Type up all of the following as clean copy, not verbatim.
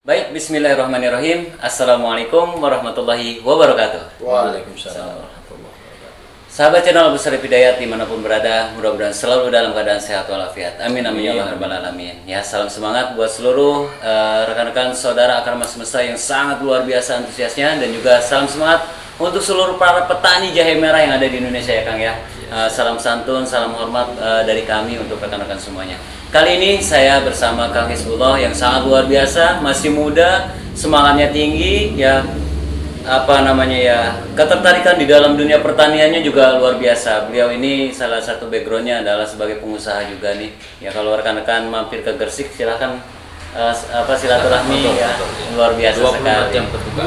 Baik, bismillahirrahmanirrahim. Assalamualaikum warahmatullahi wabarakatuh. Waalaikumsalam warahmatullahi wabarakatuh. Sahabat channel Besar Hidayat dimanapun berada, mudah-mudahan selalu dalam keadaan sehat walafiat. Amin amin ya rabbal alamin. Ya, salam semangat buat seluruh rekan-rekan saudara Akarma Semesta yang sangat luar biasa antusiasnya, dan juga salam semangat untuk seluruh para petani jahe merah yang ada di Indonesia ya Kang ya. Salam santun, salam hormat dari kami untuk rekan-rekan semuanya. Kali ini saya bersama Kang Hizbullah yang sangat luar biasa, masih muda, semangatnya tinggi, ya ketertarikan di dalam dunia pertaniannya juga luar biasa. Beliau ini salah satu backgroundnya adalah sebagai pengusaha juga nih. Ya, kalau rekan-rekan mampir ke Gresik silahkan silaturahmi ya. Luar biasa 24 sekali. jam terbuka.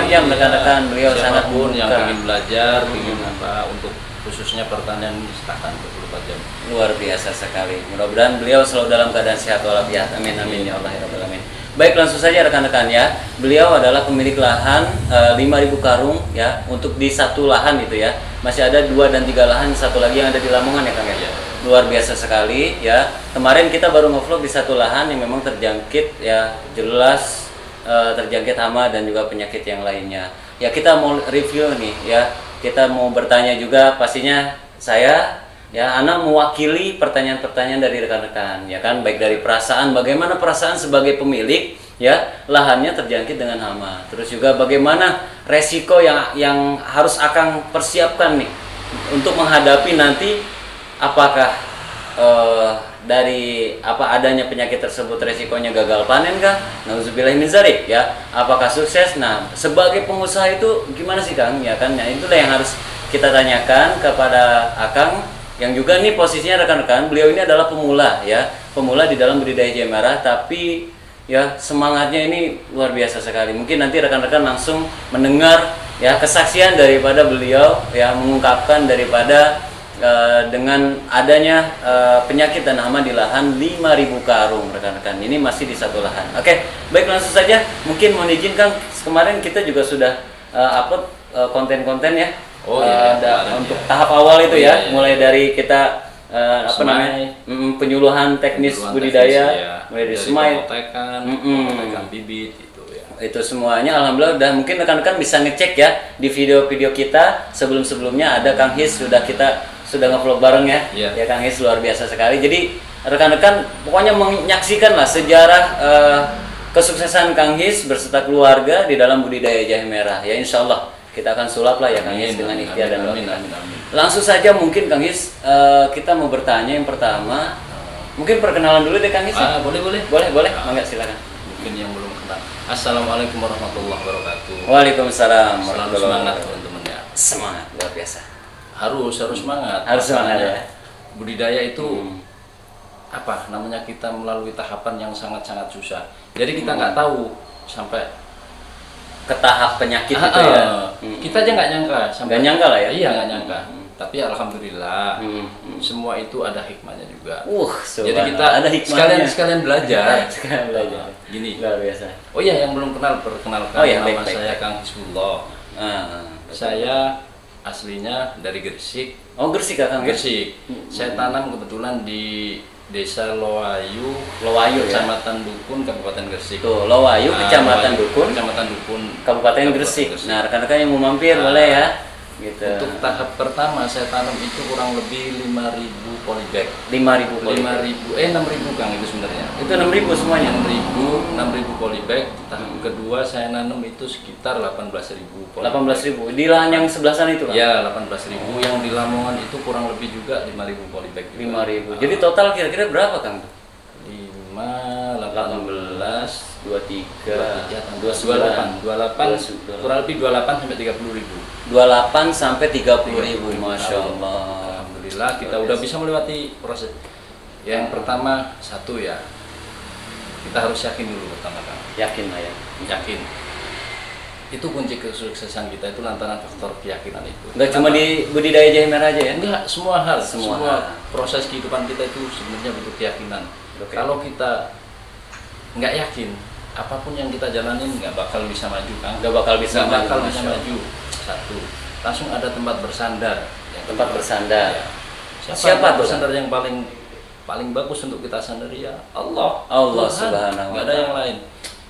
24 jam rekan-rekan, beliau sangat Siapapun yang membuka. ingin belajar, ingin untuk khususnya pertanian silahkan 24 jam. Luar biasa sekali. Mudah-mudahan beliau selalu dalam keadaan sehat walafiat. Amin amin ya Allah ya rabbal alamin. Baik, langsung saja rekan-rekan ya. Beliau adalah pemilik lahan 5.000 karung ya, untuk di satu lahan itu ya. Masih ada 2 dan 3 lahan, satu lagi yang ada di Lamongan ya Kang ya. Luar biasa sekali ya. Kemarin kita baru nge-vlog di satu lahan yang memang terjangkit ya, jelas terjangkit hama dan juga penyakit yang lainnya. Ya, kita mau review nih ya. Kita mau bertanya juga, pastinya saya ya, anak mewakili pertanyaan-pertanyang dari rekan-rekan ya kan, baik dari perasaan, bagaimana perasaan sebagai pemilik ya, lahannya terjangkit dengan hama, terus juga bagaimana resiko yang harus Akang persiapkan nih untuk menghadapi nanti, apakah dari adanya penyakit tersebut resikonya gagal panen kah? Nauzubillahi min dzalik ya. Apakah sukses? Nah, sebagai pengusaha itu gimana sih Kang? Ya kan, ya itulah yang harus kita tanyakan kepada Akang, yang juga nih posisinya rekan-rekan, beliau ini adalah pemula ya, pemula di dalam budidaya jahe merah, tapi ya semangatnya ini luar biasa sekali. Mungkin nanti rekan-rekan langsung mendengar ya kesaksian daripada beliau ya, mengungkapkan daripada dengan adanya penyakit dan hama di lahan 5.000 karung rekan-rekan. Ini masih di satu lahan. Oke, baik, langsung saja. Mungkin mohon izin Kang, kemarin kita juga sudah upload konten-konten ya. Untuk tahap awal itu ya, mulai dari kita penyuluhan teknis budidaya, mulai dari semai, pemotekan bibit itu ya. Itu semuanya alhamdulillah udah. Mungkin rekan-rekan bisa ngecek ya di video-video kita sebelum-sebelumnya, ada Kang His sudah nge-vlog bareng ya. Ya Kang His luar biasa sekali. Jadi rekan-rekan pokoknya menyaksikan lah sejarah kesuksesan Kang His berserta keluarga di dalam budidaya jahe merah ya. Insya Allah kita akan sulap lah ya Kang His dengan ikhtiar dan doa. Langsung saja mungkin Kang His, kita mau bertanya yang pertama. Mungkin perkenalan dulu deh Kang His. Boleh. Mangga silakan. Mungkin yang belum kenal. Assalamualaikum warahmatullahi wabarakatuh. Waalaikumsalam. Selalu semangat teman-teman ya. Semangat luar biasa. Harus semangat. Harus semangat ya. Budidaya itu kita melalui tahapan yang sangat-sangat susah. Jadi kita nggak tahu sampai ke tahap penyakit itu ya. Kita aja nggak nyangka. Nggak nyangka lah ya. Iya, nggak nyangka. Tapi alhamdulillah semua itu ada hikmahnya juga. Jadi kita ada hikmahnya. sekalian belajar. Sekalian belajar. Gini. Luar biasa. Oh iya, yang belum kenal perkenalkan. Nama saya Kang Hizbullah. Saya aslinya dari Gresik. Oh, Gresik Kang. Gresik. Saya tanam kebetulan di Desa Lowayu, Kecamatan Dukun, Kabupaten Gresik. Tuh, Lowayu, Kecamatan Dukun, Kabupaten Gresik. Nah, rekan-rekan yang mau mampir boleh ya. Gitu. Untuk tahap pertama saya tanam itu kurang lebih 5.000 polybag. 6.000 Kang itu sebenarnya. Itu 6.000 semuanya. 6.000 polybag. Tahap kedua saya nanam itu sekitar 18.000 polybag. 18.000 di lahan yang sebelah sana itu Kang? Ya, 18.000. Yang di Lamongan itu kurang lebih juga 5.000 polybag. 5.000. Jadi total kira-kira berapa Kang? 5, 18, 28 kurang lebih 28 sampai 30.000. 28 sampai 30.000, masya Allah. Alhamdulillah kita udah bisa melewati proses. Yang pertama satu ya, kita harus yakin dulu pertama kan. Yakin lah ya. Yakin. Itu kunci kesuksesan kita, itu lantaran faktor keyakinan itu. Enggak cuma di budidaya jahe merah aja ya? Enggak, semua hal, semua proses kehidupan kita itu sebenarnya butuh keyakinan. Kalau kita nggak yakin, apapun yang kita jalanin nggak bakal bisa maju kan? Nggak bakal bisa maju. Satu, langsung ada tempat bersandar. Tempat bersandar. Ya. Siapa bersandar yang paling bagus untuk kita sandari ya Allah. Allah Subhanahu wa Nggak ada yang lain.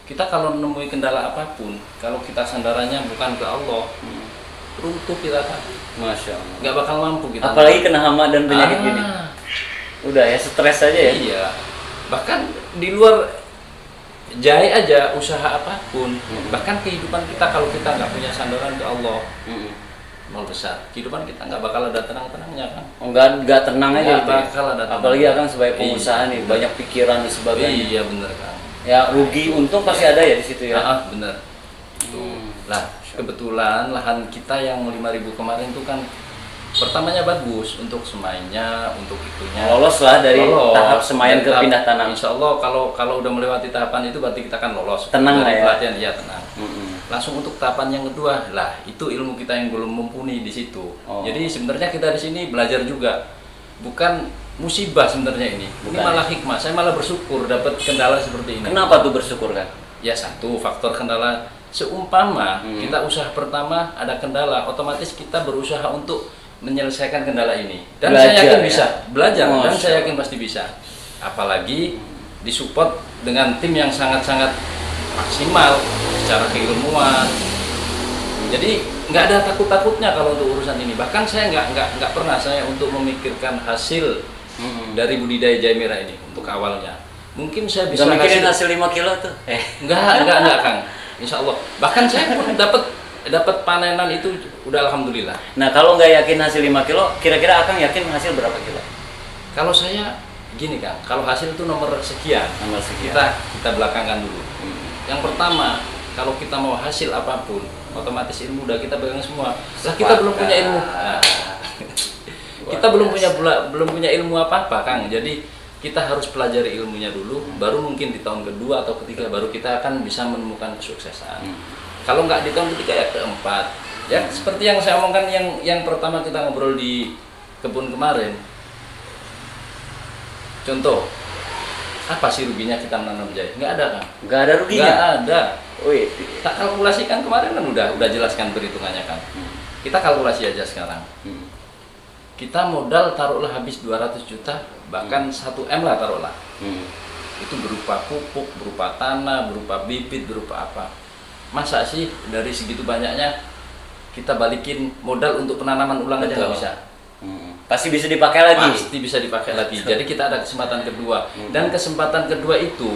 Kita kalau menemui kendala apapun, kalau kita sandarannya bukan ke Allah, runtuh kita kan. Masya Allah. Nggak bakal mampu kita. Apalagi kena hama dan penyakit gini. Udah ya, stres aja ya. Iya. Bahkan di luar jahit aja usaha apapun, bahkan kehidupan kita kalau kita nggak punya sandaran ke Allah, nol besar. Kehidupan kita nggak bakal ada tenang-tenangnya kan. Nggak tenang aja Nggak gitu ya. bakal ada tenang. Apalagi akan sebagai pengusaha nih, banyak pikiran dan sebagainya. Iya bener kan. Ya rugi untung pasti ada ya di situ ya. Bener. Lah kebetulan lahan kita yang 5.000 kemarin itu kan pertamanya bagus untuk semainya, untuk itunya. Lolos lah dari Lolos. tahap semayan ke Dan pindah tanam. Insya Allah kalau udah melewati tahapan itu berarti kita kan lolos. Tenang Dari lah ya. pelatihan, ya tenang. Langsung untuk tahapan yang kedua, lah itu ilmu kita yang belum mumpuni di situ. Jadi sebenarnya kita di sini belajar juga, bukan musibah sebenarnya ini. Ini malah hikmah. Saya malah bersyukur dapat kendala seperti ini. Kenapa tuh bersyukur kan? Ya satu faktor kendala, seumpama kita usaha pertama ada kendala, otomatis kita berusaha untuk menyelesaikan kendala ini. Dan Belajar, saya yakin ya? bisa belajar, dan Masya saya yakin pasti bisa. Apalagi disupport dengan tim yang sangat-sangat maksimal secara keilmuan. Jadi nggak ada takut-takutnya kalau untuk urusan ini. Bahkan saya nggak pernah saya untuk memikirkan hasil dari budidaya jahe merah ini untuk awalnya. Mungkin saya bisa Nggak mikirin hasil 5 kilo tuh. Enggak Kang. Insya Allah. Bahkan saya pun dapat panenan itu udah alhamdulillah. Nah kalau nggak yakin hasil 5 kilo, kira-kira Akang yakin hasil berapa kilo? Kalau saya gini Kang, kalau hasil itu nomor sekian, kita belakangkan dulu. Yang pertama, kalau kita mau hasil apapun, otomatis ilmu udah kita pegang semua. Lah kita belum punya ilmu. Nah, kita belum punya ilmu apa-apa Kang. Jadi kita harus pelajari ilmunya dulu, baru mungkin di tahun kedua atau ketiga baru kita akan bisa menemukan kesuksesan. Kalau nggak di tahun ketiga ya keempat. Ya seperti yang saya omongkan yang pertama kita ngobrol di kebun kemarin. Contoh, apa sih ruginya kita menanam jahe? Nggak ada kan? Nggak ada ruginya? Nggak ada. Wih. Tak kalkulasikan kemarin kan udah jelaskan perhitungannya kan. Kita kalkulasi aja sekarang. Kita modal taruhlah habis 200 juta, bahkan 1 M lah taruhlah. Itu berupa pupuk, berupa tanah, berupa bibit, berupa apa. Masa sih dari segitu banyaknya kita balikin modal untuk penanaman ulang aja nggak bisa? Pasti bisa dipakai lagi. Pasti bisa dipakai lagi. Jadi kita ada kesempatan kedua. Dan kesempatan kedua itu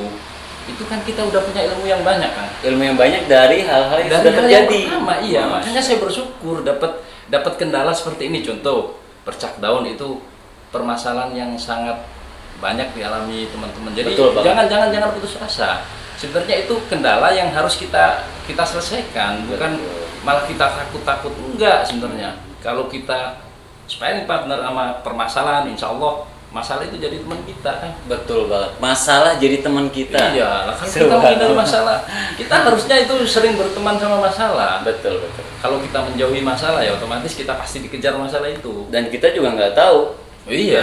kan kita udah punya ilmu yang banyak kan. Ilmu yang banyak dari hal-hal yang sudah terjadi. Iya, makanya saya bersyukur dapat kendala seperti ini. Contoh, bercak daun itu permasalahan yang sangat banyak dialami teman-teman. Jadi jangan putus asa. Sebenarnya itu kendala yang harus kita selesaikan, bukan malah kita takut enggak sebenarnya. Kalau kita sparring partner sama permasalahan, insya Allah masalah itu jadi teman kita kan. Betul banget. Masalah jadi teman kita. Iya, kalau kita menghindari masalah, kita harusnya itu sering berteman sama masalah. Betul. Kalau kita menjauhi masalah ya otomatis kita pasti dikejar masalah itu. Dan kita juga nggak tahu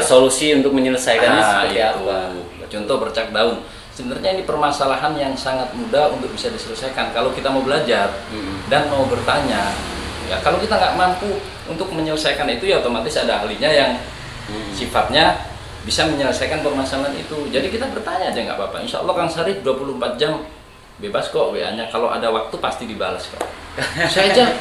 solusi untuk menyelesaikannya seperti apa. Contoh bercak daun. Sebenarnya ini permasalahan yang sangat mudah untuk bisa diselesaikan kalau kita mau belajar dan mau bertanya. Ya, kalau kita nggak mampu untuk menyelesaikan itu ya otomatis ada ahlinya yang sifatnya bisa menyelesaikan permasalahan itu. Jadi kita bertanya aja nggak apa-apa. Insya Allah Kang Sarif 24 jam bebas kok WA-nya. Kalau ada waktu pasti dibalas kok. Saya aja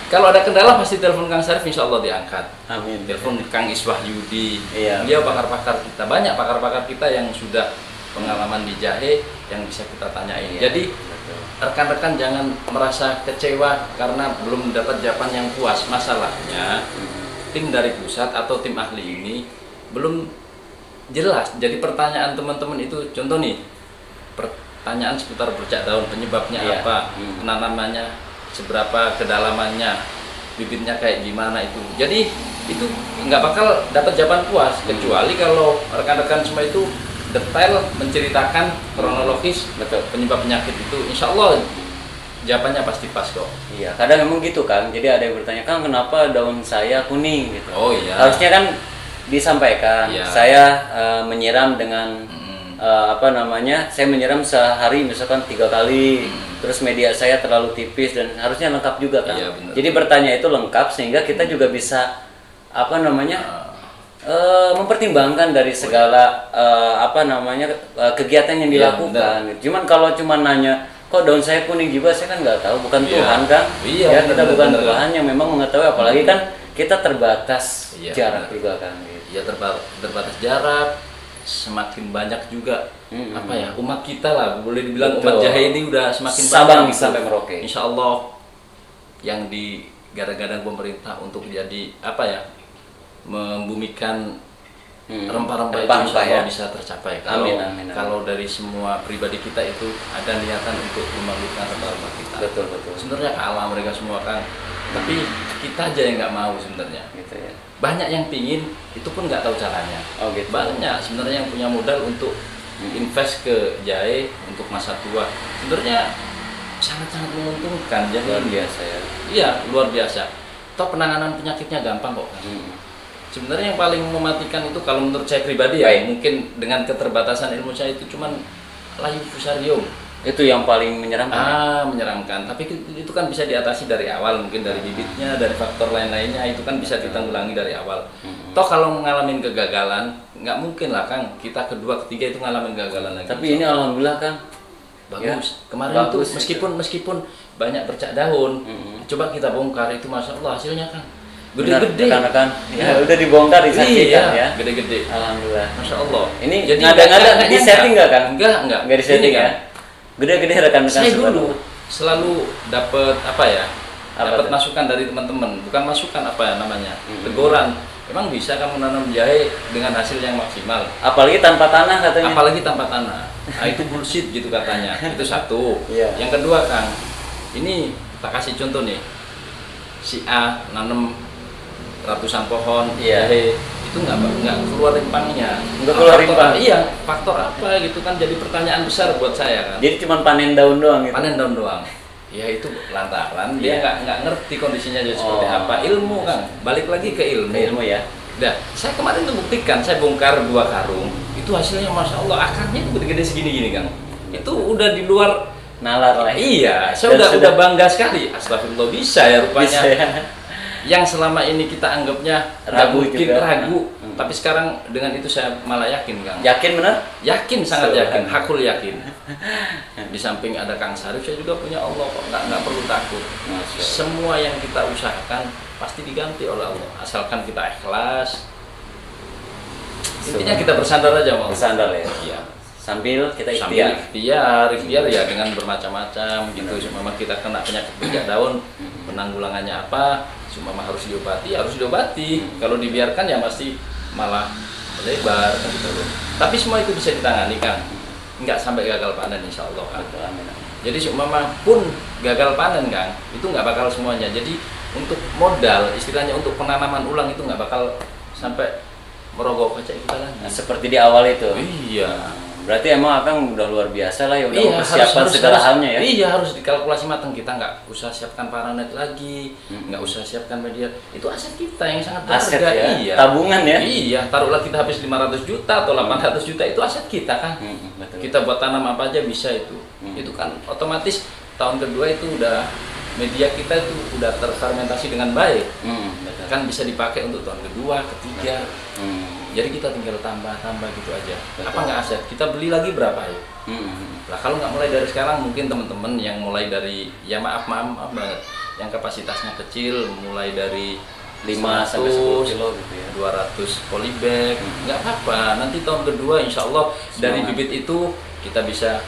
kalau ada kendala pasti telepon Kang Sarif, insya Allah diangkat. Amin. Telepon Kang Iswah Yudi. Iya. Dia pakar-pakar kita. Banyak pakar-pakar kita yang sudah pengalaman di jahe yang bisa kita tanyain. Iya. Jadi rekan-rekan jangan merasa kecewa karena belum dapat jawaban yang puas. Masalahnya tim dari pusat atau tim ahli ini belum jelas. Jadi pertanyaan teman-teman itu, contoh nih, pertanyaan seputar bercak daun, penyebabnya apa, penanamannya seberapa kedalamannya, bibitnya kayak gimana itu. Jadi itu nggak bakal dapat jawaban puas kecuali kalau rekan-rekan semua itu detail menceritakan kronologis penyebab penyakit itu. Insya Allah jawabannya pasti pas kok. Iya, kadang memang gitu kan. Jadi ada yang bertanya, Kang kenapa daun saya kuning gitu. Oh iya. Harusnya kan disampaikan. Iya. Saya menyiram dengan saya menyiram sehari misalkan 3 kali. Terus media saya terlalu tipis dan harusnya lengkap juga kan. Iya, benar. Jadi bertanya itu lengkap sehingga kita juga bisa mempertimbangkan dari segala kegiatan yang dilakukan. Cuman kalau cuma nanya kok daun saya kuning juga, saya kan nggak tahu, bukan Iya. Tuhan kan. Iya, Ya kita benar, bukan benar. Tuhan yang memang mengetahui, apalagi kan kita terbatas Iya, jarak benar. juga kan gitu. Ya terbatas jarak, semakin banyak juga apa ya umat kita lah, boleh dibilang Betul. umat Jahe ini udah semakin Sabang banyak gitu. sampai Merauke. Insya Allah yang digadang-gadang pemerintah untuk jadi apa ya, membumikan rempah-rempah itu insya Allah ya. bisa tercapai. Kalau Amin, amin, amin. kalau dari semua pribadi kita itu ada niatan untuk membumikan rempah-rempah kita. Betul betul. Sebenarnya kalah mereka semua kan, tapi kita aja yang nggak mau sebenarnya. Gitu ya. Banyak yang pingin, itu pun nggak tahu caranya. Oh gitu. Banyak sebenarnya yang punya modal untuk invest ke jahe untuk masa tua. Sebenarnya sangat-sangat menguntungkan. Jadi Luar biasa ya. iya luar biasa. Toh penanganan penyakitnya gampang kok. Sebenarnya yang paling mematikan itu kalau menurut saya pribadi ya, Baik. mungkin dengan keterbatasan ilmu saya itu cuman layu fusarium. Itu yang paling menyeramkan. Menyeramkan. Tapi itu kan bisa diatasi dari awal, mungkin dari bibitnya, dari faktor lain-lainnya itu kan bisa ditanggulangi dari awal. Toh kalau mengalami kegagalan, nggak mungkin lah Kang, kita kedua, ketiga itu ngalamin kegagalan lagi. Tapi ini alhamdulillah kan bagus. Ya, Kemarin bagus itu meskipun banyak bercak daun, coba kita bongkar itu masya Allah hasilnya Kang. Gede-gede. Rekan-rekan, ya udah dibongkar disaksikan ya. Gede-gede. Alhamdulillah. Masya Allah. Ini Jadi ngada-ngada nggak di setting nggak kan? Enggak. Nggak di setting Ini, ya. Kang, Gede-gede rekan-rekan. saya sobat. dulu selalu dapat apa ya? Apa Dapat tuh? masukan dari teman-teman, bukan masukan apa ya namanya? Teguran. Emang bisa kamu nanam jahe dengan hasil yang maksimal? Apalagi tanpa tanah katanya. Apalagi tanpa tanah. Nah, itu bullshit gitu katanya. Itu satu. Iya. Yang kedua, Kang. Ini tak kasih contoh nih. Si A nanam ratusan pohon Iya. jahe, itu nggak keluar rimpangnya. Nggak keluar Faktor rimpang. Iya, faktor apa gitu kan jadi pertanyaan besar buat saya kan. Jadi cuma panen daun doang gitu. Panen daun doang. Ya itu lantaran Iya. dia nggak ngerti kondisinya jadi seperti Oh. apa. Ilmu Kang, balik lagi ke ilmu. Ke ilmu ya. Nah, saya kemarin tuh buktikan, saya bongkar 2 karung, itu hasilnya masya Allah akarnya itu gede-gede segini-gini Kang. Itu udah di luar. Nalar lah. Iya, saya Dan udah bangga sekali. Astagfirullah bisa ya rupanya. Bisa ya. Yang selama ini kita anggapnya nggak Ragu mungkin juga. ragu, tapi sekarang dengan itu saya malah yakin Kang. Yakin bener? Yakin, sangat Subhanallah. yakin, hakul yakin. Di samping ada Kang Sarif, saya juga punya Allah kok, nggak perlu takut. Masya Allah. Semua yang kita usahakan pasti diganti oleh Allah, asalkan kita ikhlas. Intinya kita bersandar aja mau. Bersandar ya. Iya. Sambil kita Sambil ikhtiar. ikhtiar ya dengan bermacam-macam gitu. Memang kita kena penyakit bercak daun, penanggulangannya apa? Memang harus diobati. Kalau dibiarkan ya pasti malah melebar kan gitu loh. Tapi semua itu bisa ditangani Kang. Nggak sampai gagal panen insya Allah Kang. Betul, amin. Jadi memang pun gagal panen Kang, itu nggak bakal semuanya. Jadi untuk modal, istilahnya untuk penanaman ulang itu nggak bakal sampai merogoh kocek kita lagi. Nah, seperti di awal itu. Iya. Berarti emang Akang udah luar biasa lah ya, udah Iya, mempersiapkan segala halnya ya. Iya, harus dikalkulasi matang. Kita nggak usah siapkan paranet lagi, nggak usah siapkan media. Itu aset kita yang sangat berharga. Aset ya, Iya. tabungan ya. Iya, taruhlah kita habis 500 juta atau 800 juta itu aset kita kan. Betul. Kita buat tanam apa aja bisa itu. Itu kan otomatis tahun kedua itu udah media kita itu udah terfermentasi dengan baik. Betul. Kan bisa dipakai untuk tahun kedua, ketiga. Jadi kita tinggal tambah gitu aja. Betul. Apa nggak aset? Kita beli lagi berapa ya? Nah kalau nggak mulai dari sekarang, mungkin teman-teman yang mulai dari ya maaf banget, yang kapasitasnya kecil, mulai dari 5 sampai 10 100, kilo gitu ya. 200 polybag, nggak apa-apa. Nanti tahun kedua insya Allah dari Semangat. bibit itu kita bisa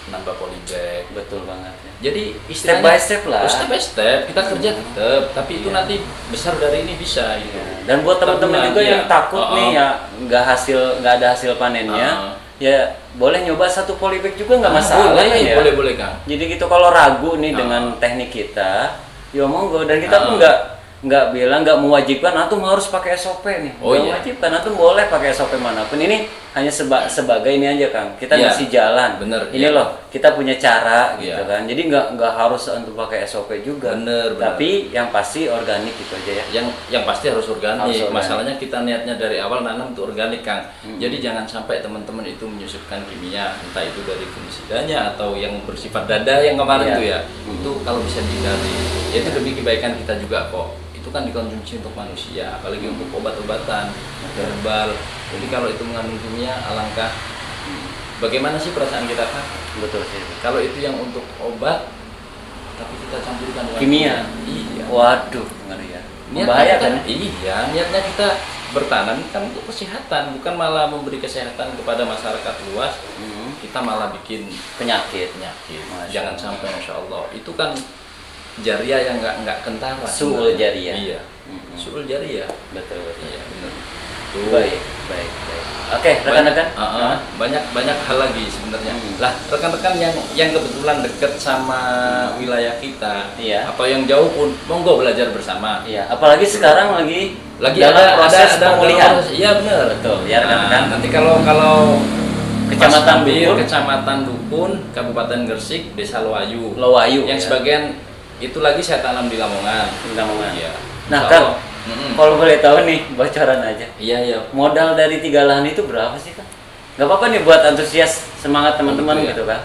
nambah polybag. Betul banget ya. Jadi Step by step lah. Step by step kita kerja tetap, tapi itu Iya. nanti besar dari ini bisa gitu. Dan buat teman-teman Tabungan, juga iya. yang takut nih ya nggak ada hasil panennya, ya boleh nyoba satu polybag juga nggak masalah boleh, kan ya. boleh Kang. Jadi gitu kalau ragu nih dengan teknik kita, ya monggo, dan kita pun nggak bilang, nggak mewajibkan antum harus pakai SOP nih. Oh, Nggak iya. mewajibkan, antum boleh pakai SOP manapun. Ini hanya sebagai ini aja Kang. Kita Iya. ngasih jalan. Bener, Ini iya. loh, kita punya cara gitu Iya. kan. Jadi nggak harus antum pakai SOP juga. Bener. Tapi yang pasti organik gitu aja ya. Yang pasti harus organik. Harus organik. Masalahnya kita niatnya dari awal nanam untuk organik Kang. Jadi jangan sampai teman-teman itu menyusupkan kimia, entah itu dari fungisidanya atau yang bersifat dada yang kemarin Iya. tuh ya. Itu kalau bisa dihindari. Ya itu demi kebaikan kita juga kok. Itu kan dikonsumsi untuk manusia, apalagi untuk obat-obatan, herbal. Jadi kalau itu mengandung kimia, alangkah bagaimana sih perasaan kita kan? Betul sih. Kalau itu yang untuk obat, tapi kita campurkan dengan Kimia. Iya. Waduh, ngeri ya. Niatnya Membahayakan. kita- Iya, niatnya kita bertanam kan untuk kesehatan, bukan malah memberi kesehatan kepada masyarakat luas. Kita malah bikin Penyakit. penyakit. Masya Jangan Allah. sampai, Masya Allah. Itu kan jariah yang nggak kentara. Suul sebenarnya. jariah. Iya. Suul jariah. Betul, betul. Iya, benar. Baik, baik, baik. Oke, rekan-rekan. Banyak hal lagi sebenarnya. Lah, rekan-rekan yang kebetulan dekat sama wilayah kita, Iya. atau yang jauh pun, monggo belajar bersama. Iya, apalagi sekarang lagi Lagi dalam ada proses pemulihan. Iya benar. Betul, ya rekan-rekan. Nanti kalau Kecamatan Mas Ambil, Dukun. Kecamatan Dukun, Kabupaten Gresik, Desa Loayu. Loayu. Yang ya. sebagian itu lagi saya tanam di Lamongan. Di Lamongan. Iya. Nah, Insya Kang, Allah. kalau boleh tahu nih, bocoran aja. Iya, iya. Modal dari 3 lahan itu berapa sih, Kang? Gak apa-apa nih buat antusias semangat teman-teman Gitu ya. gitu, Kang.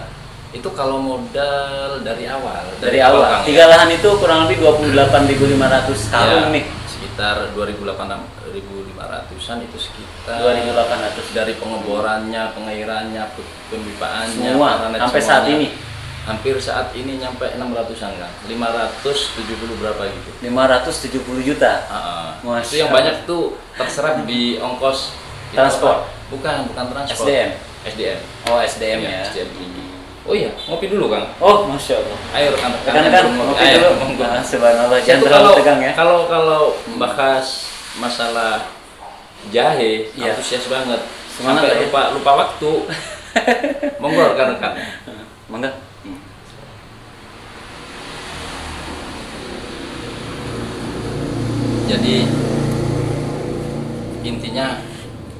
Itu kalau modal dari awal. Dari awal. Kang, 3 lahan itu kurang lebih 28.500 karung Ya, nih. sekitar 2500-an itu sekitar 2.800 dari pengeborannya, pengairannya, pemipaannya, semua paranet sampai saat semuanya. ini. Hampir saat ini nyampe 600-an kan. 570 berapa gitu. 570 juta. Masya Itu yang Allah. banyak tuh terserap di ongkos itu Transport. apa? Bukan transport. SDM. SDM. Oh, SDM Iya, ya. SDM tinggi. Oh iya, ngopi dulu Kang. Oh, Masya Allah. Ayo rekan-rekan. Rekan-rekan, ngopi dulu. monggo. Nah, subhanallah, Itu jangan terlalu tegang ya. Kalau bahas masalah jahe, Iya. antusias banget. Semangat Sampai ya. lupa waktu. Monggo rekan-rekan. Mangga. Jadi intinya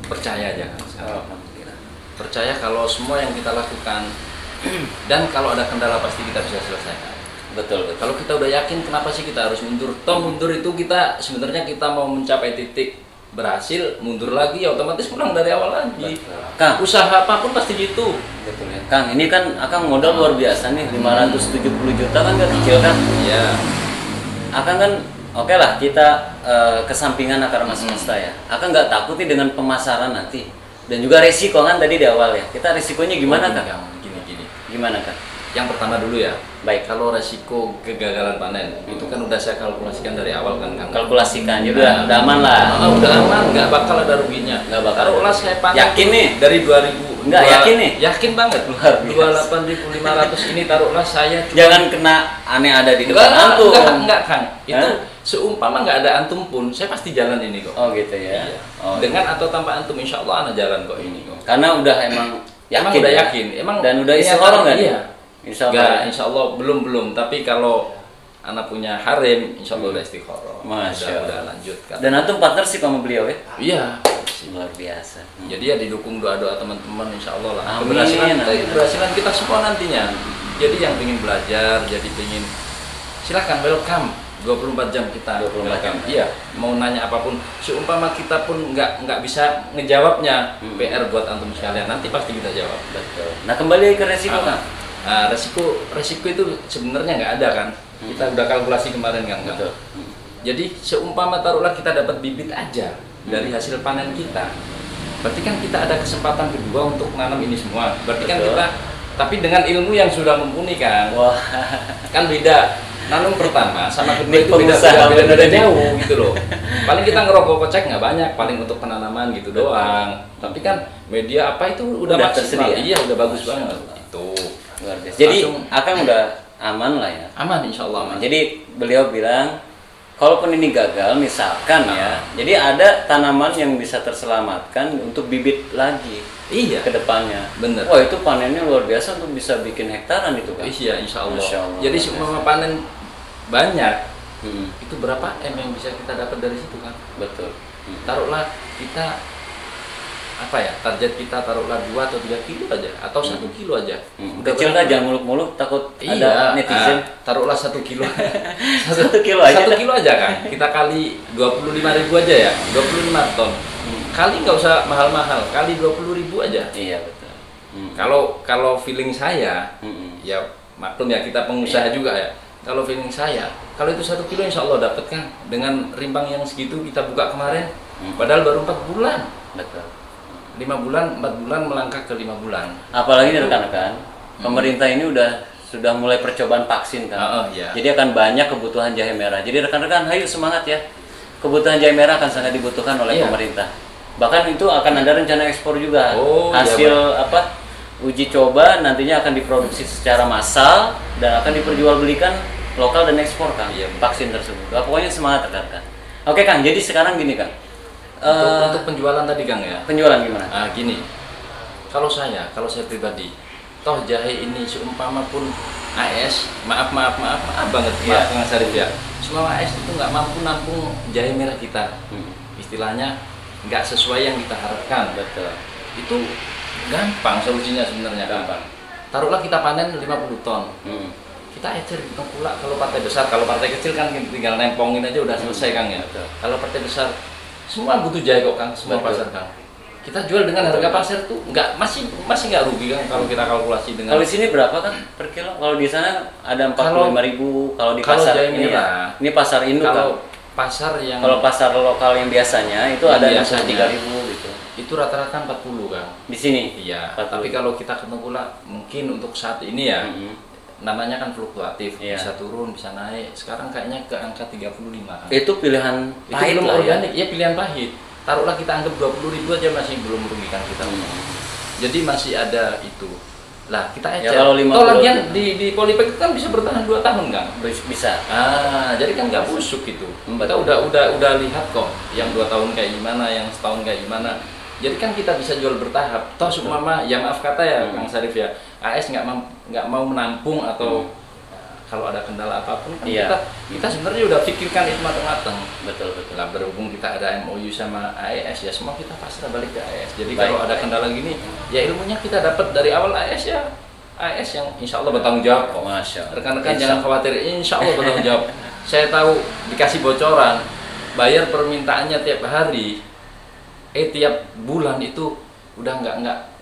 percaya aja kan sekarang. Alhamdulillah. Percaya kalau semua yang kita lakukan dan kalau ada kendala pasti kita bisa selesaikan. Betul, betul. Kalau kita udah yakin, kenapa sih kita harus mundur? Toh mundur itu kita sebenarnya kita mau mencapai titik berhasil, mundur lagi ya otomatis pulang dari awal lagi. Betul. Kang. Usaha apapun pasti gitu. Betul ya. Kang, ini kan Akang modal luar biasa nih, 570 juta kan gak kecil kan? Iya. Akang kan oke lah kita kesampingan akar mas semesta ya. Akang nggak takut nih dengan pemasaran nanti dan juga resiko kan tadi di awal ya. Kita resikonya gimana Kang? Gini. Gimana Kang? Yang pertama dulu ya. Baik. Kalau resiko kegagalan panen itu kan udah saya kalkulasikan dari awal kan Kang. Kalkulasikan juga udah aman lah. Udah aman, nggak bakal ada ruginya. Nggak bakal. Taruhlah saya panen Yakin tuh nih? dari 2000. Nggak, yakin nih? Yakin banget. Luar biasa. 28.500 ini taruhlah saya cuma Jangan kena aneh ada di depan antum. enggak Kang. Itu Hah? seumpama nggak ada antum pun, saya pasti jalan ini kok. Oh gitu ya. Iya. Oh, Dengan atau tanpa antum, insya Allah anak jalan kok ini kok. karena udah emang yakin. Emang udah ya? yakin. Emang dan udah niatan- istikharah kan? Iya. Insya Allah. Enggak, insya Allah belum. Tapi kalau anak punya harem, insya Allah udah istikharah. Masya Udah Allah. lanjutkan. Dan antum partnership sama beliau ya? Iya. Luar biasa. Jadi ya didukung doa-doa teman-teman, insya Allah lah. Amin, Keberhasilan amin. keberhasilan kita semua nantinya. Jadi yang ingin belajar, jadi ingin silahkan welcome. 24 jam kita 24 jam. Iya, mau nanya apapun, seumpama kita pun nggak bisa ngejawabnya, PR buat antum sekalian, nanti pasti kita jawab. Betul. Nah kembali ke resiko Kang. Resiko itu sebenarnya nggak ada kan, kita udah kalkulasi kemarin kan. Kang? Betul. Jadi seumpama taruhlah kita dapat bibit aja dari hasil panen kita, berarti kan kita ada kesempatan kedua untuk nanam ini semua. Berarti kan Betul. kita, tapi dengan ilmu yang sudah mumpuni kan, Wah. kan beda. Nanam pertama sama kedua Ini itu pengusaha beda bener nih. jauh gitu loh. Paling kita ngerokok kocek nggak banyak, paling untuk penanaman gitu doang. Tapi kan media apa itu udah maksimal. tersedia. Iya, udah bagus Masya banget. Allah. Itu Luar biasa. Jadi Langsung- Akang udah aman lah ya. aman insya Allah. Aman. Jadi beliau bilang, kalaupun ini gagal misalkan ya, jadi ada tanaman yang bisa terselamatkan untuk bibit lagi Iya, ke depannya. bener. Wah itu panennya luar biasa untuk bisa bikin hektaran itu kan. Iya, insya Allah. Masya Allah. Jadi seumpama panen banyak, Hmm, itu berapa M yang bisa kita dapat dari situ kan? betul. Taruhlah kita apa ya, target kita taruhlah 2 atau 3 kilo aja atau 1 kilo aja. Udah Kecil berapa? dah, jangan muluk-muluk takut Iya, ada netizen. taruhlah 1 kilo. 1 kilo aja. 1 kilo aja kan. Kita kali 25.000 aja ya, 25 ton. Kali nggak usah mahal-mahal, kali 20.000 aja. Iya betul. Kalau feeling saya, Hmm. ya maklum ya kita pengusaha juga ya. Kalau feeling saya, kalau itu 1 kilo insya Allah dapat kan. Dengan rimbang yang segitu kita buka kemarin, padahal baru 4 bulan. Betul. 5 bulan, 4 bulan melangkah ke 5 bulan. Apalagi rekan-rekan, pemerintah ini sudah mulai percobaan vaksin kan. Iya. Jadi akan banyak kebutuhan jahe merah. Jadi rekan-rekan, ayo semangat ya. Kebutuhan jahe merah akan sangat dibutuhkan oleh pemerintah. Bahkan itu akan ada rencana ekspor juga. Hasil uji coba nantinya akan diproduksi secara massal dan akan diperjualbelikan lokal dan ekspor kan. Vaksin tersebut. Pokoknya semangat rekan-rekan. Oke Kang, jadi sekarang gini Kang. Untuk penjualan tadi Kang ya. Penjualan gimana? Gini. Kalau saya pribadi, toh jahe ini seumpama pun AS, maaf banget, maaf Kang Syarif ya. Semua AS itu nggak mampu nampung jahe merah kita. Istilahnya nggak sesuai yang kita harapkan. Betul. Itu gampang solusinya sebenarnya. Gampang. Taruhlah kita panen 50 ton. Kita ecer di pula kalau partai besar, kalau partai kecil kan tinggal nempongin aja udah selesai Kang ya. Kalau partai besar semua butuh jahe kok Kang, semua pasar Kang. Kita jual dengan harga pasar tuh masih nggak rugi Kang kalau kita kalkulasi dengan. Kalau di sini berapa kan per kilo? Kalau di sana ada 45.000 kalau di pasar ini ya. Ini pasar induk kalau kan. Kalau pasar lokal yang biasanya itu ada 3.000 gitu. Itu rata-rata 40 Kang. Di sini? Iya. Tapi kalau kita ketemu pula mungkin untuk saat ini ya. Namanya kan fluktuatif, bisa turun, bisa naik. Sekarang kayaknya ke angka 35 Kang. Itu pilihan pahit belum lah organik, ya pilihan pahit. Taruhlah kita anggap 20.000 aja masih belum merugikan kita. Jadi masih ada itu. Lah kita ecer. Ya, kalau 50 lagian di Polybag kan bisa bertahan 2 tahun Kang. Bisa. Jadi kan nggak busuk itu. Kita udah lihat kok yang 2 tahun kayak gimana, yang setahun kayak gimana. Jadi kan kita bisa jual bertahap. Toh seumpama ya maaf kata ya Kang Syarif ya, AS nggak mau menampung atau kalau ada kendala apapun kan kita sebenarnya udah pikirkan itu matang-matang. Betul. Lah berhubung kita ada MOU sama AES ya semua kita pasrah balik ke AES. Jadi kalau ada kendala gini ya ilmunya kita dapat dari awal AES ya. AES yang insya Allah bertanggung jawab kok. Rekan-rekan jangan khawatir, insya Allah bertanggung jawab. Saya tahu dikasih bocoran, bayar permintaannya tiap hari, tiap bulan itu udah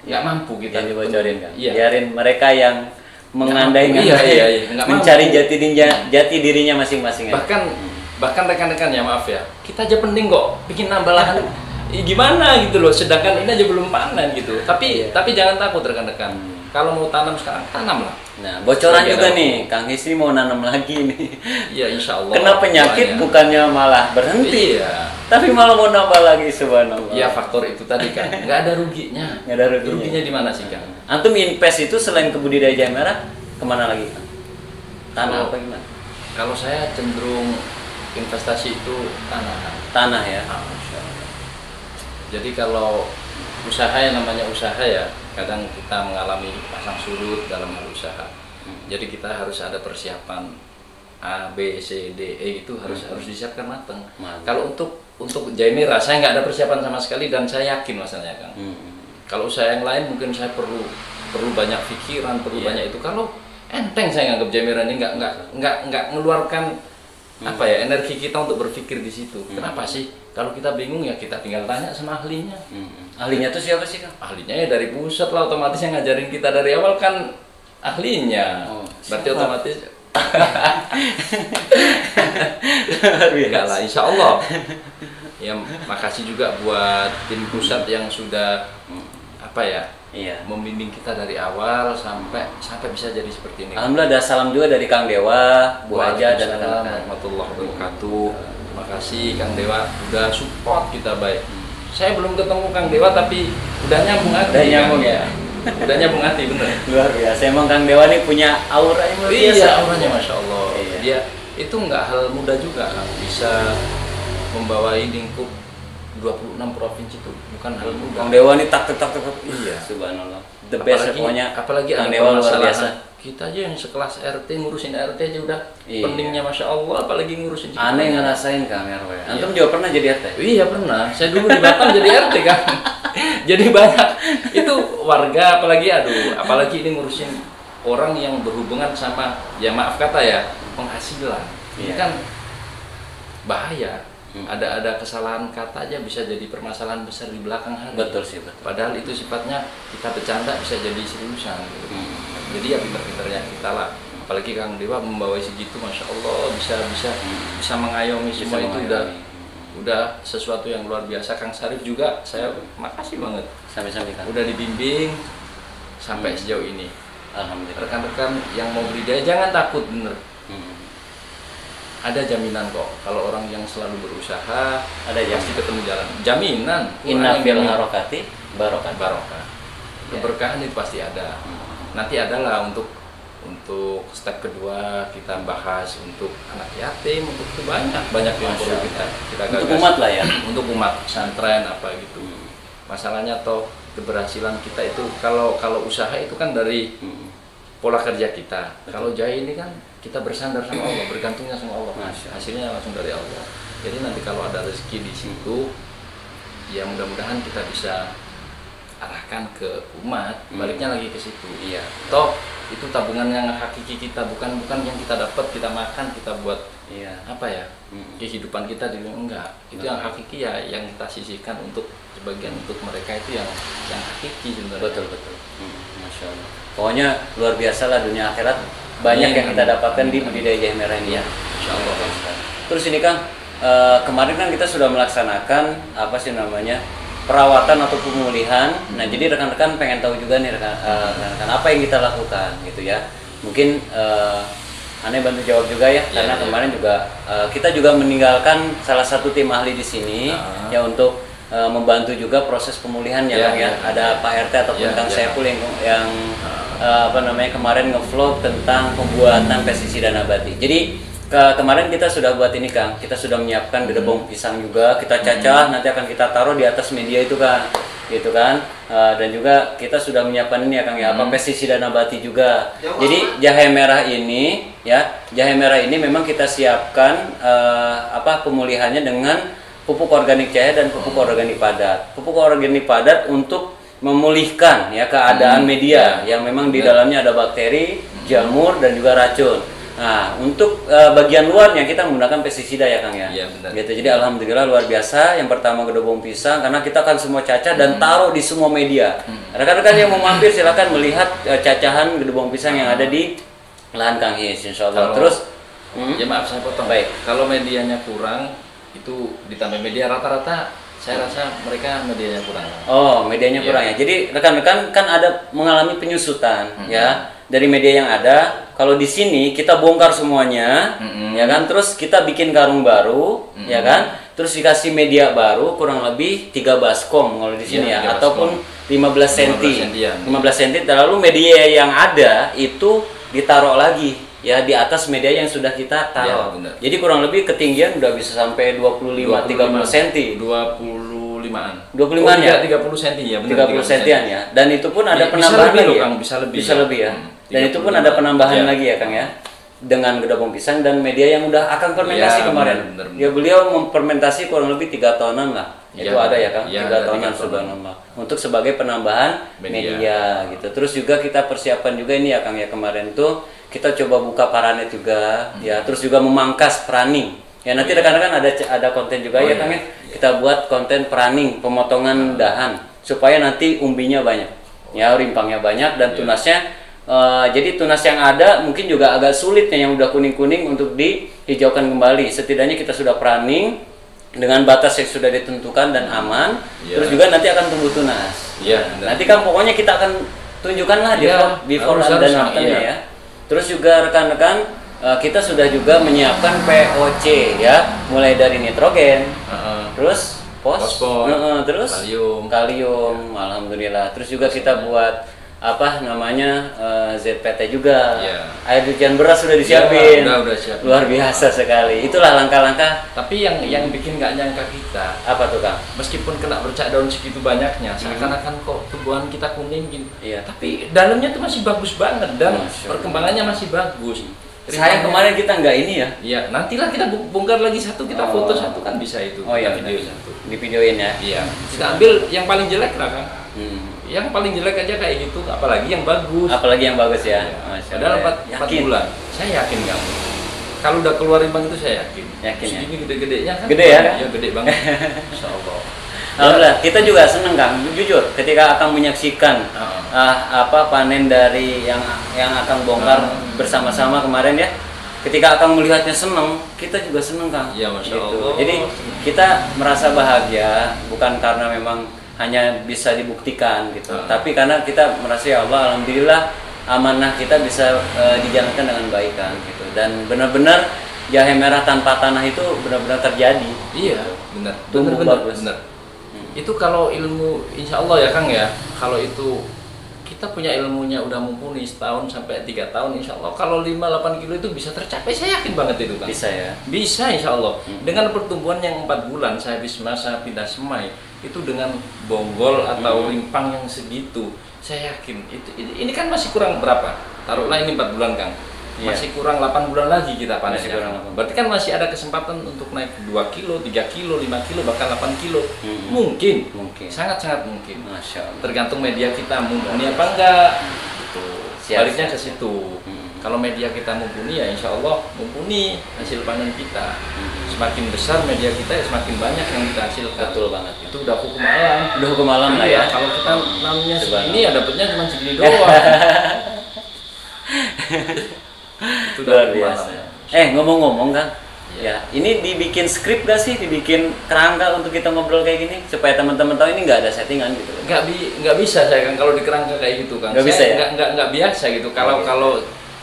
nggak mampu kita dibocorin kan. Biarin mereka yang mengandai-ngandai mencari jati dirinya masing-masing. Bahkan rekan-rekan ya maaf ya, kita aja penting kok bikin nambah lahan. Gimana gitu loh, sedangkan ini aja belum panen gitu. Tapi jangan takut rekan-rekan. Kalau mau tanam sekarang tanam lah. Nah, bocoran juga nih, Kang Hisri mau nanam lagi nih. Iya, insya Allah. Kena penyakit bukannya malah berhenti. Iya. Tapi malah mau nambah lagi, subhanallah. Iya, faktor itu tadi kan. Nggak ada ruginya. Nggak ada ruginya. Ruginya di mana sih Kang? Antum invest itu selain ke budidaya jahe merah, kemana lagi Kang? Tanah apa gimana? Kalau saya cenderung investasi itu tanah. Tanah ya. Jadi kalau usaha yang namanya usaha ya, kadang kita mengalami pasang surut dalam hal usaha. Jadi kita harus ada persiapan A, B, C, D, E itu harus disiapkan matang. Kalau untuk jahe merah saya nggak ada persiapan sama sekali dan saya yakin masalahnya Kang. Kalau usaha yang lain mungkin saya perlu banyak pikiran, perlu banyak itu. Kalau enteng saya nganggap jahe merah ini nggak mengeluarkan energi kita untuk berpikir di situ. Kenapa sih? Kalau kita bingung ya kita tinggal tanya sama ahlinya. Ahlinya tuh siapa sih Kang? Ahlinya ya dari pusat lah, otomatis yang ngajarin kita dari awal kan ahlinya. Berarti otomatis enggak lah, insya Allah. Ya makasih juga buat tim pusat yang sudah membimbing kita dari awal sampai bisa jadi seperti ini. Alhamdulillah ada salam juga dari Kang Dewa, Bu Aja dan rekan-rekan. Warahmatullahi wabarakatuh. Makasih Kang Dewa udah support kita baik. Saya belum ketemu Kang Dewa tapi udah nyambung hati. Udah nyambung ya. Udah nyambung hati bener. Luar biasa. Emang Kang Dewa nih punya aura yang luar biasa. Iya, auranya Masya Allah. Dia itu nggak hal mudah juga Kang. Bisa membawai lingkup 26 provinsi itu bukan hal mudah. Kang Dewa nih tak. Iya. Subhanallah. The best pokoknya. Apalagi Kang Dewa luar biasa. Kita aja yang sekelas RT ngurusin RT aja udah pentingnya Masya Allah, apalagi ngurusin aneh ngerasain Kang RW. Antum juga pernah jadi RT? Iya pernah, saya dulu di Batam jadi RT kan. Jadi banyak itu warga apalagi ini ngurusin orang yang berhubungan sama ya maaf kata ya penghasilan. Ini kan bahaya. Ada kesalahan kata aja bisa jadi permasalahan besar di belakang hari. Betul sih, betul. Padahal itu sifatnya kita bercanda bisa jadi seriusan gitu. Jadi ya pinter-pinternya kita lah. Apalagi Kang Dewa membawa segitu, Masya Allah bisa mengayomi semua itu udah sesuatu yang luar biasa. Kang Syarif juga saya makasih banget. Sampai Kang. Udah dibimbing sampai sejauh ini. Alhamdulillah. Rekan-rekan yang mau budidaya jangan takut, bener. Ada jaminan kok. Kalau orang yang selalu berusaha, Ada pasti ketemu jalan. Jaminan. Inna fil harokati barokah. Barokah. Keberkahan itu pasti ada. Nanti adalah untuk step kedua kita bahas untuk anak yatim, untuk itu banyak yang perlu kita gagas. Untuk umat lah ya. Untuk umat pesantren apa gitu. Masalahnya toh keberhasilan kita itu kalau usaha itu kan dari pola kerja kita. Kalau jahit ini kan kita bersandar sama Allah, bergantungnya sama Allah. Hasilnya langsung dari Allah. Jadi nanti kalau ada rezeki di situ, ya mudah-mudahan kita bisa arahkan ke umat, baliknya lagi ke situ. Iya. Toh itu tabungan yang hakiki kita, bukan yang kita dapat, kita makan, kita buat apa ya? Kehidupan kita di enggak. Itu yang hakiki ya, yang kita sisihkan untuk sebagian untuk mereka itu yang hakiki sebenarnya. Betul. Masya Allah. Pokoknya luar biasa lah dunia akhirat. Banyak yang kita dapatkan di budidaya jahe merah ini ya. Insya Allah. Terus ini Kang, kemarin kan kita sudah melaksanakan perawatan atau pemulihan. Nah, jadi rekan-rekan pengen tahu juga nih rekan-rekan apa yang kita lakukan gitu ya. Mungkin Ane bantu jawab juga ya, karena kemarin juga kita juga meninggalkan salah satu tim ahli di sini ya untuk membantu juga proses pemulihan ya Kang ya. Ada Pak RT ataupun Kang Saiful yang kemarin nge-vlog tentang pembuatan pestisida nabati. Jadi kemarin kita sudah buat ini Kang, kita sudah menyiapkan gedebong pisang juga, kita cacah, nanti akan kita taruh di atas media itu Kang, gitu kan. Dan juga kita sudah menyiapkan ini ya Kang ya, pestisida nabati juga. Jadi jahe merah ini memang kita siapkan pemulihannya dengan pupuk organik cair dan pupuk organik padat. Pupuk organik padat untuk memulihkan ya keadaan media yang memang di dalamnya ada bakteri, jamur dan juga racun. Nah, untuk bagian luarnya kita menggunakan pestisida ya Kang ya. Iya, benar. Gitu. Jadi alhamdulillah luar biasa. Yang pertama gedebong pisang karena kita akan semua cacah dan taruh di semua media. Rekan-rekan yang mau mampir silakan melihat cacahan gedebong pisang yang ada di lahan Kang His insyaallah. Terus ya maaf saya potong. Baik. Kalau medianya kurang itu ditambah media rata-rata saya rasa mereka medianya kurang. Oh, medianya kurang ya. Jadi rekan-rekan kan ada mengalami penyusutan ya dari media yang ada. Kalau di sini kita bongkar semuanya, ya kan. Terus kita bikin karung baru, ya kan. Terus dikasih media baru kurang lebih 3 baskom kalau di sini ya, ataupun 15 cm. 15 cm. Lalu media yang ada itu ditaruh lagi ya di atas media yang sudah kita taruh. Jadi kurang lebih ketinggian udah bisa sampai 25 30 cm. 25-an. 25-an ya? 30 cm ya, benar. 30 cm ya. Dan itu pun ada penambahan lagi ya. Bisa lebih ya. Dan itu pun ada penambahan lagi ya Kang ya. Dengan gedebong pisang dan media yang udah akan fermentasi kemarin. Benar. Ya beliau memfermentasi kurang lebih 3 tonan lah. Itu ada ya Kang, 3 tonan subhanallah. Untuk sebagai penambahan media gitu. Terus juga kita persiapan juga ini ya Kang ya, kemarin tuh kita coba buka paranet juga ya, terus juga memangkas peraning. Ya nanti rekan-rekan ada konten juga ya Kang ya. Kita buat konten peraning, pemotongan dahan supaya nanti umbinya banyak. Ya, rimpangnya banyak dan tunasnya jadi tunas yang ada mungkin juga agak sulit yang udah kuning-kuning untuk dihijaukan kembali. Setidaknya kita sudah peraning dengan batas yang sudah ditentukan dan aman. Terus juga nanti akan tumbuh tunas. Nanti kan pokoknya kita akan tunjukkan lah before dan afternya ya. Terus juga rekan-rekan kita sudah juga menyiapkan POC ya, mulai dari nitrogen, terus fosfor, terus kalium, alhamdulillah. Terus juga kita buat ZPT juga. Air cucian beras sudah disiapin. Udah siap. Luar biasa sekali. Itulah langkah-langkah. Tapi yang bikin nggak nyangka kita. Apa tuh Kang? Meskipun kena bercak daun segitu banyaknya, seakan-akan kok tumbuhan kita kuning gitu. Iya. Tapi dalamnya tuh masih bagus banget dan perkembangannya masih bagus. Sayang kemarin kita nggak ini ya. Iya, nantilah kita bongkar lagi satu, kita foto satu kan bisa itu. Oh iya, video satu. Di videoin ya. Iya. Kita ambil yang paling jelek lah Kang. Yang paling jelek aja kayak gitu, apalagi yang bagus. Apalagi yang bagus ya. Padahal 4 bulan. Saya yakin kamu. Kalau udah keluar rimbang itu saya yakin. Yakin ya. Segini gede-gedenya kan. Gede ya? Ya gede banget. Insyaallah. Alhamdulillah, kita juga seneng Kang. Jujur, ketika akan menyaksikan panen dari yang akan bongkar bersama-sama kemarin ya. Ketika akan melihatnya seneng, kita juga seneng Kang. Iya, Masya Allah. Jadi kita merasa bahagia bukan karena memang hanya bisa dibuktikan gitu. Tapi karena kita merasa ya Allah, alhamdulillah amanah kita bisa dijalankan dengan baik kan gitu. Dan benar-benar jahe merah tanpa tanah itu benar-benar terjadi. Iya, benar. Tumbuh bagus. Benar. Itu kalau ilmu, insya Allah ya Kang ya, kalau itu kita punya ilmunya udah mumpuni setahun sampai 3 tahun, insya Allah kalau 5-8 kilo itu bisa tercapai, saya yakin banget itu Kang. Bisa ya? Bisa insya Allah. Dengan pertumbuhan yang 4 bulan, saya habis masa pindah semai, itu dengan bonggol atau rimpang yang segitu, saya yakin, ini kan masih kurang berapa? Taruhlah ini 4 bulan Kang. Masih kurang 8 bulan lagi kita panen. Berarti kan masih ada kesempatan untuk naik 2 kilo, 3 kilo, 5 kilo, bahkan 8 kilo. Mungkin. Sangat-sangat mungkin. Masya Allah. Tergantung media kita mumpuni apa enggak. Gitu. Siap, Baliknya ke situ. Kalau media kita mumpuni ya insya Allah mumpuni hasil panen kita. Semakin besar media kita ya semakin banyak yang kita hasilkan. Betul banget. Itu udah hukum alam. Udah hukum alam lah ya. Kalau kita namanya segini ya dapatnya cuma segini doang. Itu luar biasa. Ngomong-ngomong Kang, ya ini dibikin skrip gak sih, dibikin kerangka untuk kita ngobrol kayak gini supaya teman-teman tahu ini nggak ada settingan gitu? Nggak bisa saya Kang kalau di kerangka kayak gitu Kang. Nggak bisa ya? Nggak biasa gitu. Kalau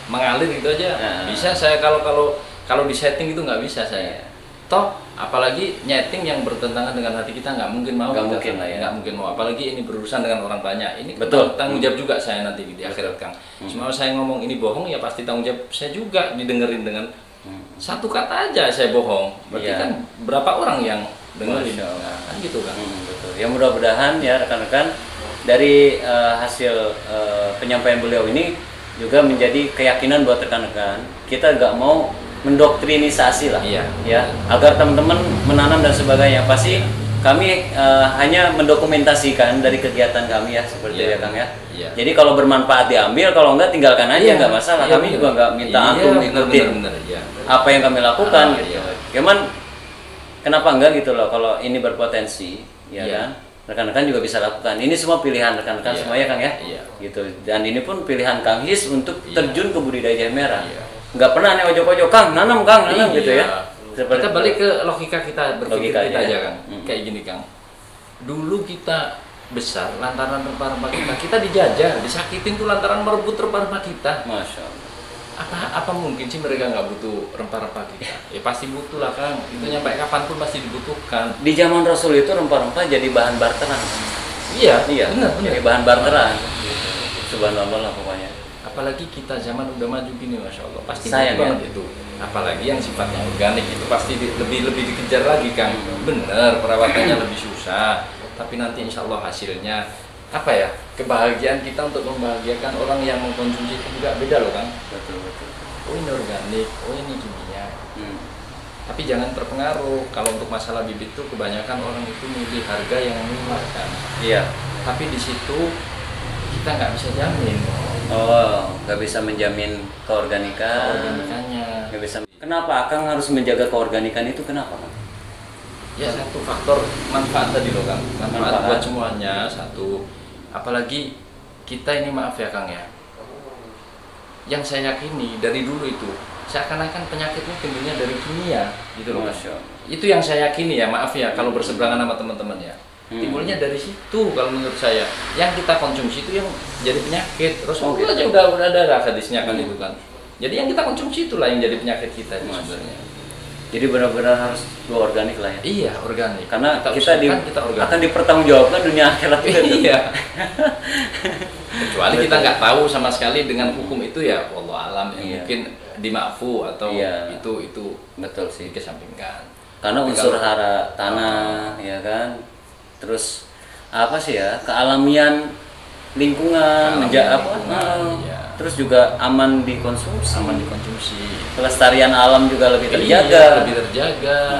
mengalir gitu aja bisa saya, kalau di setting itu nggak bisa saya. Toh apalagi nyeting yang bertentangan dengan hati kita nggak mungkin mau. Nggak mungkin lah ya. Nggak mungkin mau. Apalagi ini berurusan dengan orang banyak. Ini betul. Tanggung jawab juga saya nanti di akhirat Kang. Cuma saya ngomong ini bohong ya pasti tanggung jawab saya juga didengerin dengan satu kata aja saya bohong. Berarti kan berapa orang yang dengerin? Kan gitu Kang. Betul. Ya mudah-mudahan ya rekan-rekan dari hasil penyampaian beliau ini juga menjadi keyakinan buat rekan-rekan. Kita nggak mau mendoktrinisasi lah, ya, agar teman-teman menanam dan sebagainya. Pasti kami hanya mendokumentasikan dari kegiatan kami ya, seperti ya Kang ya. Jadi kalau bermanfaat diambil, kalau enggak tinggalkan aja, nggak masalah. Kami juga nggak minta antum ikutin apa yang kami lakukan gitu. Cuman kenapa enggak gitu loh, kalau ini berpotensi, ya kan? Rekan-rekan juga bisa lakukan. Ini semua pilihan rekan-rekan semuanya Kang ya. Gitu. Dan ini pun pilihan Kang His untuk terjun ke budidaya jahe merah. Nggak pernah nih ojok-ojok Kang nanam gitu ya. Kita balik ke logika kita, berpikir kita aja Kang. Kayak gini Kang, dulu kita besar lantaran rempah-rempah kita dijajah, disakitin tuh lantaran merebut rempah-rempah kita. Masya Allah. Apa mungkin sih mereka nggak butuh rempah-rempah kita? Ya pasti butuh lah Kang, itu nyampe kapanpun pasti dibutuhkan. Di zaman Rasul itu rempah-rempah jadi bahan barteran. Iya benar. Jadi bahan barteran. Subhanallah lah pokoknya. Apalagi kita zaman udah maju gini, Masya Allah, pasti sayang banget itu. Apalagi yang sifatnya organik itu pasti lebih dikejar lagi Kang. Bener, perawatannya lebih susah, tapi nanti insya Allah hasilnya apa ya, kebahagiaan kita untuk membahagiakan orang yang mengkonsumsi itu juga beda loh Kang. Betul. Oh ini organik, oh ini kimia. Tapi jangan terpengaruh. Kalau untuk masalah bibit itu kebanyakan orang itu milih harga yang murah kan. Iya. Tapi di situ kita nggak bisa jamin. Nggak bisa menjamin keorganikannya. Nggak bisa. Kenapa Kang harus menjaga keorganikan itu? Kenapa Kang? Ya satu faktor manfaat tadi loh Kang. Manfaat buat semuanya satu. Apalagi kita ini maaf ya Kang ya. Yang saya yakini dari dulu itu seakan-akan penyakitnya timbulnya dari kimia gitu loh. Itu yang saya yakini ya, maaf ya kalau berseberangan sama teman-teman ya. Timbulnya dari situ kalau menurut saya. Yang kita konsumsi itu yang jadi penyakit. Rasulullah aja udah ada hadisnya kan itu kan. Jadi yang kita konsumsi itulah yang jadi penyakit kita sebenarnya. Jadi benar-benar harus organik lah ya. Iya, organik. Karena kita akan dipertanggungjawabkan dunia akhirat juga. Iya. Kecuali kita nggak tahu sama sekali dengan hukum itu ya, wallahu alam ya. Mungkin dimafu atau itu betul sih kesampingkan. Karena unsur hara tanah ya kan. Terus apa sih ya, kealamian lingkungan terus juga aman dikonsumsi. Kelestarian alam juga lebih terjaga.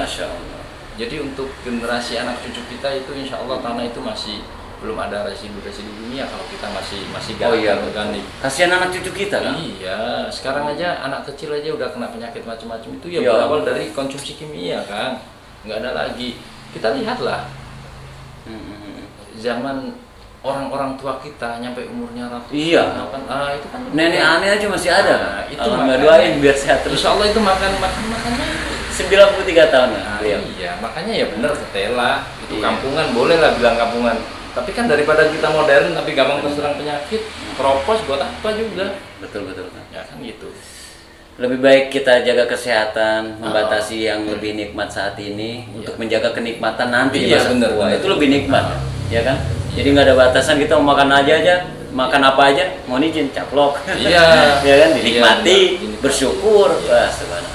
Masya Allah. Jadi untuk generasi anak cucu kita itu insya Allah tanah itu masih belum ada residu dunia kalau kita masih organik. Kasihan anak cucu kita kan? Iya, sekarang aja anak kecil aja udah kena penyakit macam-macam itu ya berawal dari konsumsi kimia kan. Nggak ada lagi. Kita lihatlah. Zaman orang-orang tua kita nyampe umurnya ratusan itu kan nenek aneh aja masih ada itu doain biar sehat terus. Insya Allah itu makannya 93 tahun iya makanya ya bener ketela itu kampungan, boleh lah bilang kampungan, Tapi kan daripada kita modern tapi gampang terserang penyakit, keropos buat apa juga? Betul betul Kang. Ya kan gitu. Lebih baik kita jaga kesehatan, membatasi yang lebih nikmat saat ini untuk menjaga kenikmatan nanti di Iya, masa bener, tua. bener. Itu lebih nikmat, ya kan? Jadi nggak ada batasan, kita mau makan aja, makan apa aja, mau izin caplok. Iya. Ya kan, dinikmati, Iya, bersyukur. Wah, subhanallah.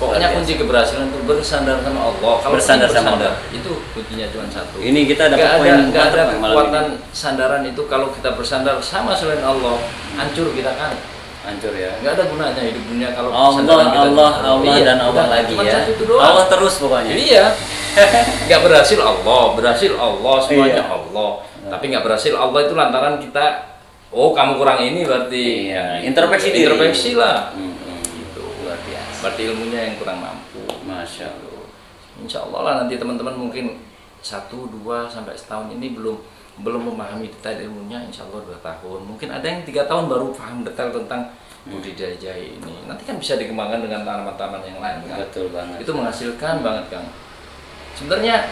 Pokoknya Luar kunci keberhasilan itu bersandar sama Allah. Kalau Bersandar kita sama Allah. itu kuncinya cuma satu. Ini kita dapat Nggak poin nggak ada mantap malam kekuatan ini. sandaran itu kalau kita bersandar sama selain Allah, hancur kita kan. Hancur ya. Nggak ada gunanya hidup dunia kalau Allah, sandaran kita Allah, cuma- Allah Iya, dan Allah udah, lagi cuma ya. satu itu doang. Allah terus pokoknya. Iya. Nggak berhasil Allah, berhasil Allah, semuanya Iya. Allah. Tapi nggak berhasil Allah itu lantaran kita, oh kamu kurang ini berarti. Iya, introspeksi diri. Introspeksi lah. Gitu. Luar biasa. Berarti ilmunya yang kurang mampu. Masya Allah. Insya Allah lah nanti teman-teman mungkin 1, 2 sampai setahun ini belum memahami detail ilmunya. Insya Allah 2 tahun. Mungkin ada yang 3 tahun baru paham detail tentang budidaya jahe ini. Nanti kan bisa dikembangkan dengan tanaman-tanaman yang lain kan. Betul banget. Itu menghasilkan banget Kang. Sebenarnya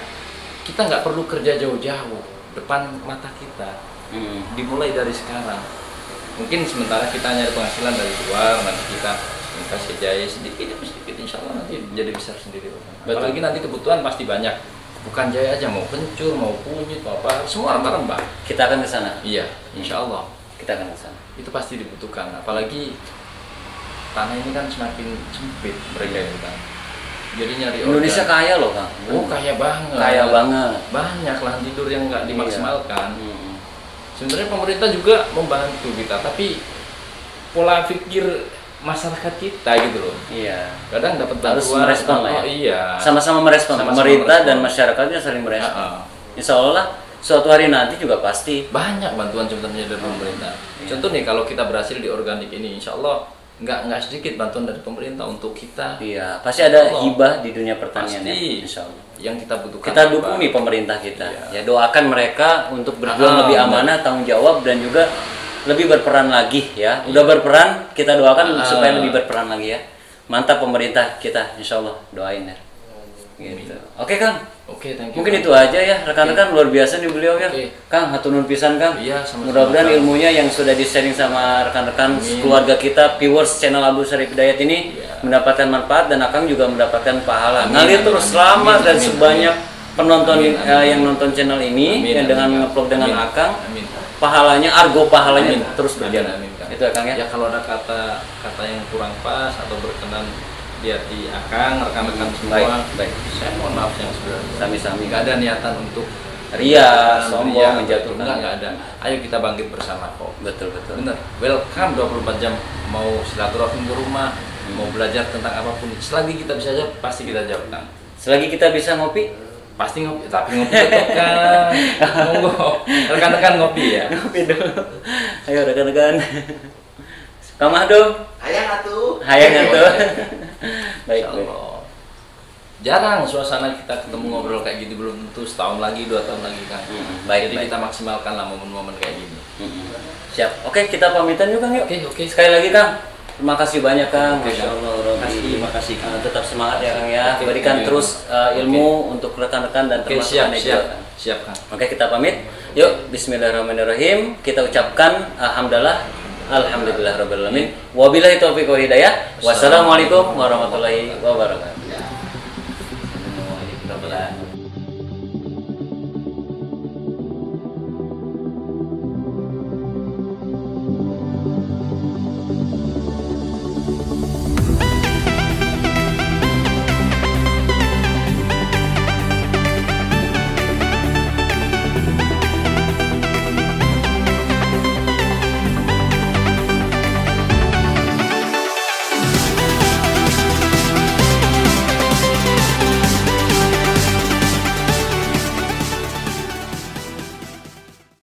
kita nggak perlu kerja jauh-jauh, depan mata kita. Dimulai dari sekarang. Mungkin sementara kita nyari penghasilan dari luar, nanti kita investasi jahe sedikit demi sedikit, insya Allah nanti jadi besar sendiri. Apalagi nanti kebutuhan pasti banyak. Bukan jahe aja, mau kencur, mau kunyit, mau apa, semua rempah-rempah. Kita akan ke sana. Iya, insya Allah. Kita akan ke sana. Itu pasti dibutuhkan. Apalagi tanah ini kan semakin sempit mereka itu kan. Jadi nyari Indonesia organ. kaya loh Kang. Oh kaya banget. Kaya banget. Banyak lahan tidur yang nggak dimaksimalkan. Iya. Sebenarnya pemerintah juga membantu kita, tapi pola pikir masyarakat kita gitu loh. Iya. Kadang dapat bantuan. Harus merespon lah ya. Oh, iya. Sama-sama merespon. Sama-sama Pemerintah merespon. dan masyarakatnya saling merespon. Ha-ha. Insya Allah suatu hari nanti juga pasti. Banyak bantuan sebenarnya dari pemerintah. Iya. Contoh nih kalau kita berhasil di organik ini, insya Allah nggak sedikit bantuan dari pemerintah untuk kita. Iya. Pasti ada Allah. hibah di dunia pertanian ya. Pasti. Insya Allah. Yang kita butuhkan. Kita apa? dukung nih pemerintah kita. Iya. Ya doakan mereka untuk berjuang lebih benar. amanah, tanggung jawab dan juga lebih berperan lagi ya. Udah berperan, kita doakan supaya lebih berperan lagi ya. Mantap pemerintah kita, insya Allah doain ya. Gitu. Oke Kang. Oke, thank you. Mungkin Kang. itu aja ya rekan-rekan, luar biasa nih beliau ya. Oke. Kang, hatur nuhun pisan Kang. Iya, sama-sama, Mudah-mudahan Kang. ilmunya yang sudah di-sharing sama rekan-rekan Amin. keluarga kita, viewers channel Abdul Syarif Hidayat ini Iya. mendapatkan manfaat dan Akang juga mendapatkan pahala. Amin, Ngalir amin, terus amin, selamat amin, dan amin, sebanyak penonton Amin, amin. yang nonton channel ini Amin, yang amin, dengan Kang. ngevlog dengan Amin. Akang, Amin. pahalanya, argo pahalanya Amin. terus berjalan. Amin, Kang. Itu ya Kang ya. Ya kalau ada kata yang kurang pas atau berkenan di hati Akang, rekan-rekan semua, Baik, baik. saya mohon maaf yang sudah. Sami-sami. Nggak ada niatan untuk Ria, ria, sombong, menjatuhkan. nggak ada. Ayo kita bangkit bersama kok. Betul betul. Bener, welcome 24 jam. Mau silaturahmi ke rumah, mau belajar tentang apapun, selagi kita bisa jawab, pasti kita jawab Kang. Selagi kita bisa ngopi, Pasti ngopi, tapi ngopi tetap kan. Monggo, rekan-rekan ngopi ya. ngopi dulu. Ayo rekan-rekan. Kang Mahdo. Hayang atuh. Hayang atuh. Baik, Insya baik. Allah. Jarang suasana kita ketemu ngobrol kayak gitu, belum tentu setahun lagi, 2 tahun lagi kan. Baik, Jadi baik. kita maksimalkan lah momen-momen kayak gini. Siap. Oke, kita pamitan yuk Kang yuk. Oke. Sekali lagi Kang. Terima kasih banyak Kang. Oke, Masya Allah, Robi. Makasih, Kang. Tetap semangat ya Kang ya. Oke, Berikan oke. terus ilmu untuk rekan-rekan dan Oke, termasuk siap, Anda siap, juga, Kang. siap Kang. Oke, kita pamit. Yuk, bismillahirrahmanirrahim. Kita ucapkan alhamdulillah. Alhamdulillahirabbil alamin. Wabillahi taufiq wal hidayah. Wassalamualaikum warahmatullahi wabarakatuh.